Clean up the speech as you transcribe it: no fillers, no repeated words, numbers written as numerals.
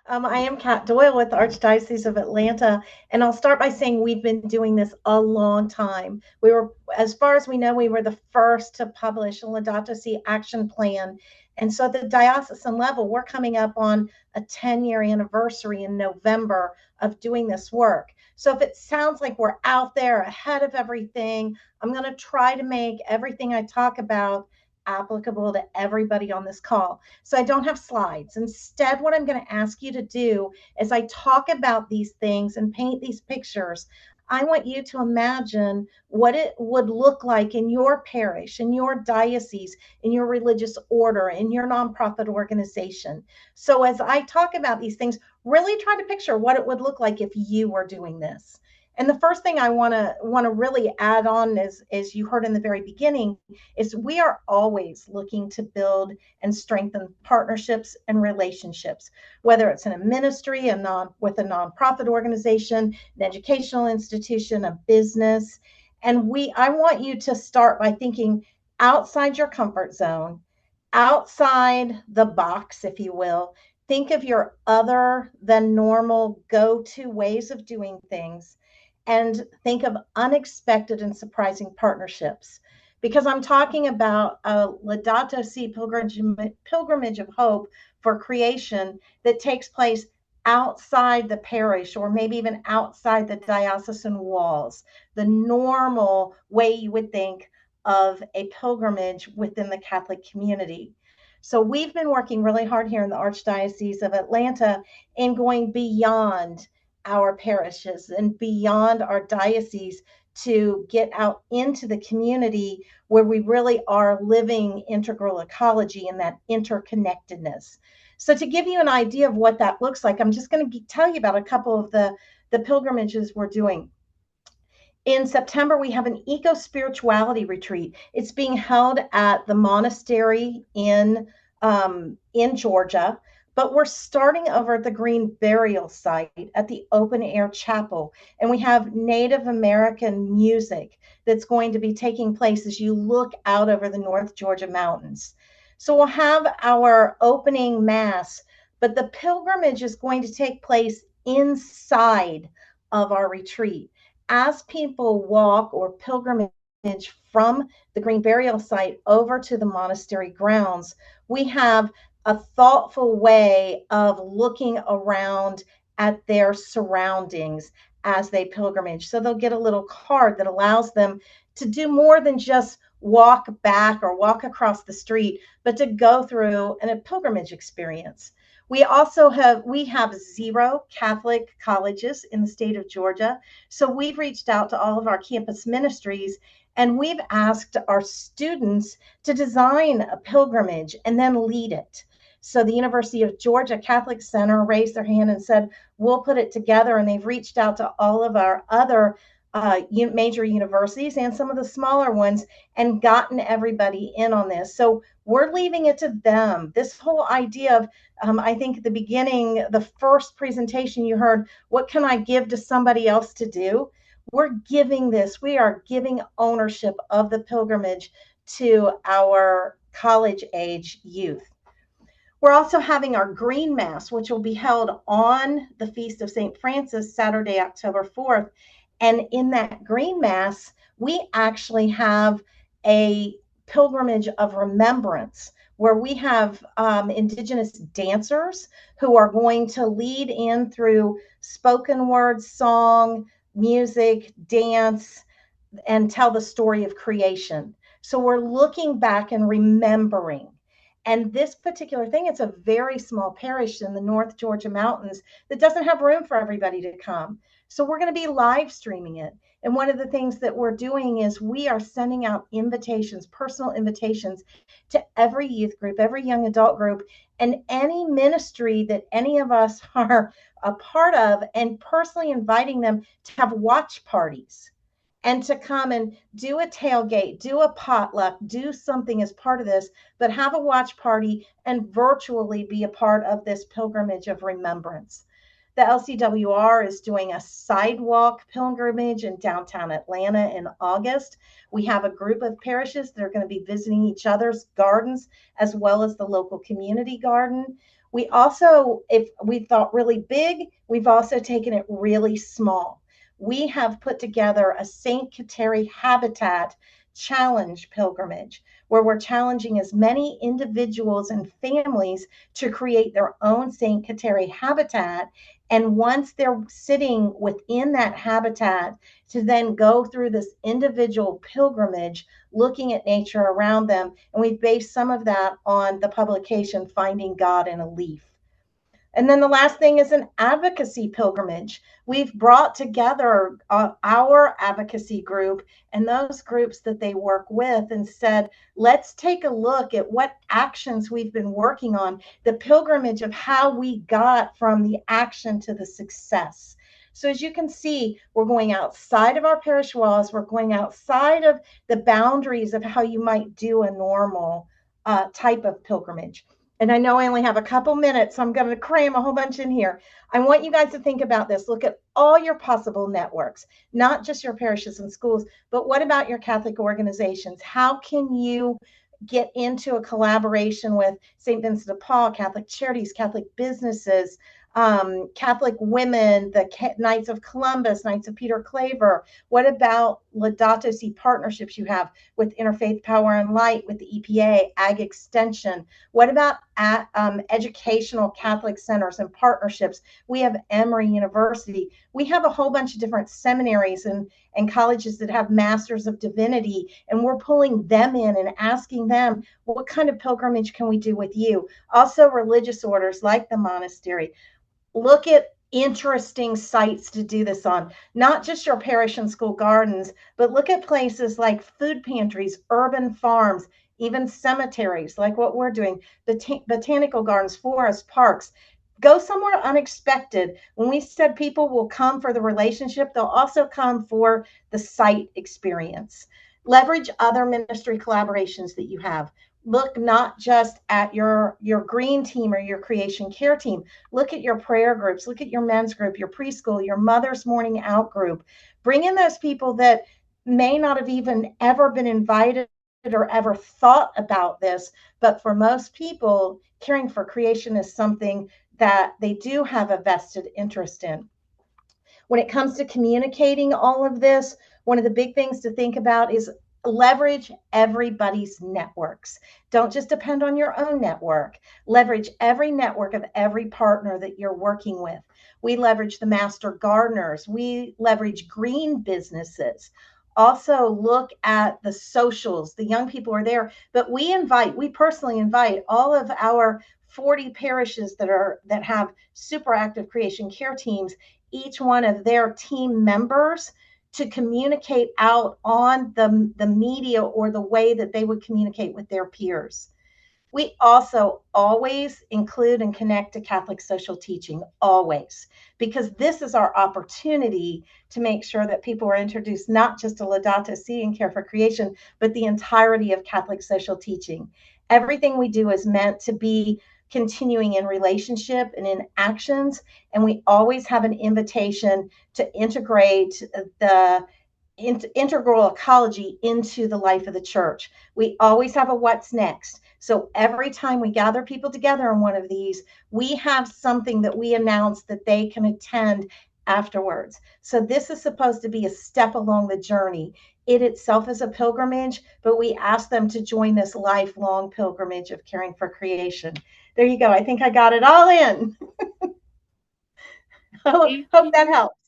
I am Kat Doyle with the Archdiocese of Atlanta, and I'll start by saying we've been doing this a long time. We were, as far as we know, we were the first to publish a Laudato Si action plan. And so at the diocesan level, we're coming up on a 10-year anniversary in November of doing this work. So if it sounds like we're out there ahead of everything, I'm going to try to make everything I talk about applicable to everybody on this call. So I don't have slides. Instead, what I'm going to ask you to do as I talk about these things and paint these pictures, I want you to imagine what it would look like in your parish, in your diocese, in your religious order, in your nonprofit organization. So as I talk about these things, really try to picture what it would look like if you were doing this. And the first thing I want to really add on is, as you heard in the very beginning, is we are always looking to build and strengthen partnerships and relationships, whether it's in a ministry, with a nonprofit organization, an educational institution, a business. And I want you to start by thinking outside your comfort zone, outside the box, if you will. Think of your other than normal go-to ways of doing things, and think of unexpected and surprising partnerships. Because I'm talking about a Laudato Si pilgrimage of hope for creation that takes place outside the parish, or maybe even outside the diocesan walls, the normal way you would think of a pilgrimage within the Catholic community. So we've been working really hard here in the Archdiocese of Atlanta in going beyond our parishes and beyond our diocese to get out into the community where we really are living integral ecology and that interconnectedness. So to give you an idea of what that looks like, I'm just going to tell you about a couple of the pilgrimages we're doing. In September, we have an eco-spirituality retreat. It's being held at the monastery in Georgia, but we're starting over at the Green Burial Site at the Open Air Chapel. And we have Native American music that's going to be taking place as you look out over the North Georgia mountains. So we'll have our opening mass, but the pilgrimage is going to take place inside of our retreat. As people walk or pilgrimage from the Green Burial Site over to the monastery grounds, we have a thoughtful way of looking around at their surroundings as they pilgrimage. So they'll get a little card that allows them to do more than just walk back or walk across the street, but to go through a pilgrimage experience. We have 0 Catholic colleges in the state of Georgia. So we've reached out to all of our campus ministries, and we've asked our students to design a pilgrimage and then lead it. So the University of Georgia Catholic Center raised their hand and said, we'll put it together. And they've reached out to all of our other major universities and some of the smaller ones and gotten everybody in on this. So we're leaving it to them. This whole idea of, I think at the beginning, the first presentation you heard, what can I give to somebody else to do? We are giving ownership of the pilgrimage to our college age youth. We're also having our Green Mass, which will be held on the Feast of St. Francis, Saturday, October 4th. And in that Green Mass, we actually have a pilgrimage of remembrance where we have Indigenous dancers who are going to lead in through spoken word, song, music, dance, and tell the story of creation. So we're looking back and remembering. And this particular thing, it's a very small parish in the North Georgia mountains that doesn't have room for everybody to come. So we're going to be live streaming it. And one of the things that we're doing is we are sending out invitations, personal invitations to every youth group, every young adult group, and any ministry that any of us are a part of, and personally inviting them to have watch parties and to come and do a tailgate, do a potluck, do something as part of this, but have a watch party and virtually be a part of this pilgrimage of remembrance. The LCWR is doing a sidewalk pilgrimage in downtown Atlanta in August. We have a group of parishes that are going to be visiting each other's gardens as well as the local community garden. We also, if we thought really big, we've also taken it really small. We have put together a St. Kateri Habitat Challenge pilgrimage, where we're challenging as many individuals and families to create their own St. Kateri habitat. And once they're sitting within that habitat, to then go through this individual pilgrimage, looking at nature around them. And we've based some of that on the publication Finding God in a Leaf. And then the last thing is an advocacy pilgrimage. We've brought together our advocacy group and those groups that they work with and said, let's take a look at what actions we've been working on, the pilgrimage of how we got from the action to the success. So as you can see, we're going outside of our parish walls. We're going outside of the boundaries of how you might do a normal type of pilgrimage. And I know I only have a couple minutes, so I'm going to cram a whole bunch in here. I want you guys to think about this. Look at all your possible networks, not just your parishes and schools, but what about your Catholic organizations? How can you get into a collaboration with St. Vincent de Paul, Catholic Charities, Catholic businesses, Catholic women, the Knights of Columbus, Knights of Peter Claver? What about Laudato Si partnerships you have with Interfaith Power and Light, with the EPA, Ag Extension? What about educational Catholic centers and partnerships? We have Emory University. We have a whole bunch of different seminaries and colleges that have Masters of Divinity, and we're pulling them in and asking them, well, what kind of pilgrimage can we do with you? Also, religious orders like the monastery. Look at interesting sites to do this on, not just your parish and school gardens, but look at places like food pantries, urban farms, even cemeteries like what we're doing, botanical gardens, forests, parks. Go somewhere unexpected. When we said people will come for the relationship, they'll also come for the site experience. Leverage other ministry collaborations that you have. Look not just at your green team or your creation care team. Look at your prayer groups. Look at your men's group, your preschool, your mother's morning out group. Bring in those people that may not have even ever been invited or ever thought about this. But for most people, caring for creation is something that they do have a vested interest in. When it comes to communicating all of this, one of the big things to think about is leverage everybody's networks. Don't just depend on your own network. Leverage every network of every partner that you're working with. We leverage the master gardeners. We leverage green businesses. Also look at the socials. The young people are there, but we personally invite all of our 40 parishes that have super active creation care teams, each one of their team members, to communicate out on the media or the way that they would communicate with their peers. We also always include and connect to Catholic social teaching, always, because this is our opportunity to make sure that people are introduced not just to Laudato Si and Care for Creation, but the entirety of Catholic social teaching. Everything we do is meant to be continuing in relationship and in actions, and we always have an invitation to integrate the integral ecology into the life of the church. We always have a what's next. So every time we gather people together in one of these, we have something that we announce that they can attend afterwards. So this is supposed to be a step along the journey. It itself is a pilgrimage, but we ask them to join this lifelong pilgrimage of caring for creation. There you go. I think I got it all in. Hope that helps.